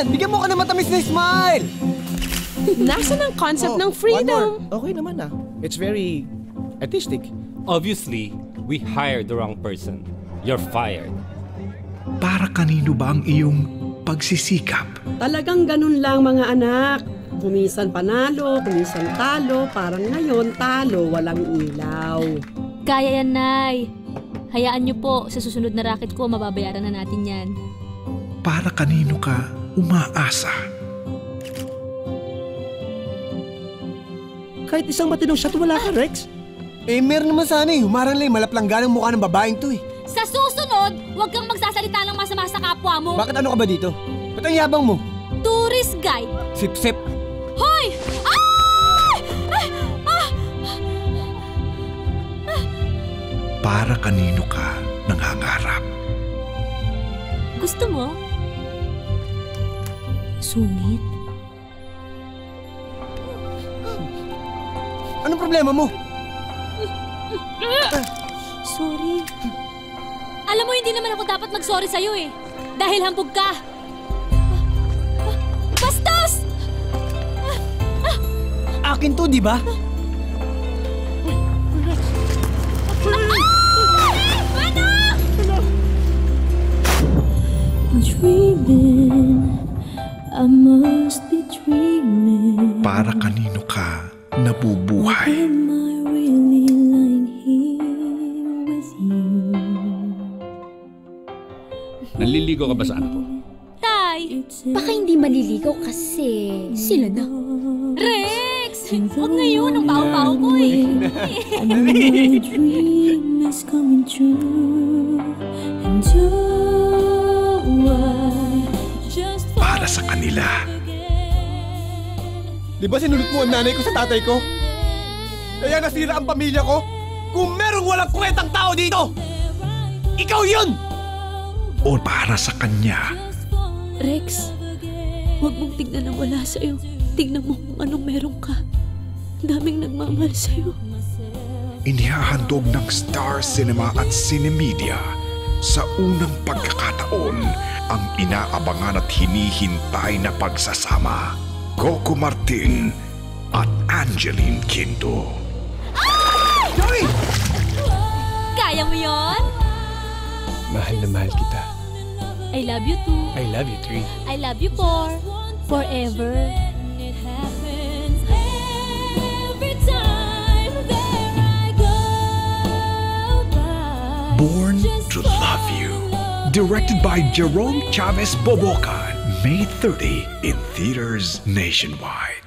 naman! Bigyan mo ka na matamis na smile! Nasaan ang concept ng freedom? Okay naman ah. It's very artistic. Obviously, we hired the wrong person. You're fired. Para kanino ba ang iyong pagsisikap? Talagang ganun lang mga anak. Kuminsan panalo, kuminsan talo, parang ngayon talo, walang ilaw. Kaya yan, Nay. Hayaan niyo po, sa susunod na racket ko, mababayaran na natin yan. Para kanino ka umaasa? Kahit isang matinong shot wala ka, Rex. Eh, meron naman sana eh. Humarang lang, malaplangan ang mukha ng babaeng to eh. Sa susunod, huwag kang magsasalita ng masama sa kapwa mo. Bakit ano ka ba dito? Ba't ang yabang mo? Tourist guide. Sip-sip. Hoy! Ah! Para kanino ka nangangarap? Gusto mo? Sungit? Anong problema mo? Sorry. Alam mo, hindi naman ako dapat mag-sorry sa'yo eh. Dahil hambog ka. Bastos! Akin to, di ba? Dreaming, I must be dreaming. Para kanino ka nabubuhay? Am I really lying here with you? Naliligo ka ba sa anak ko? Tay, baka hindi maliligaw kasi sila na. Rex! Huwag ngayon, ang baho-baho ko eh. My dream is coming true. And Para sa kanila. Di ba sinunod mo ang nanay ko sa tatay ko? Kaya nasira ang pamilya ko? Kung merong walang kwentang tao dito, ikaw yun! O para sa kanya. Rex, huwag mong tignan ang wala sa'yo. Tignan mo kung anong meron ka. Daming nagmamahal sa'yo. Inihahandog ng Star Cinema at Cinemedia sa unang pagkakataon ang inaabangan at hinihintay na pagsasama. Coco Martin at Angeline Quinto. Joey! Kaya mo yon? Mahal na mahal kita. I love you too. I love you, Tree. I love you forever. Born to Love You. Directed by Jerome Chavez Bobocan. May 30 in theaters nationwide.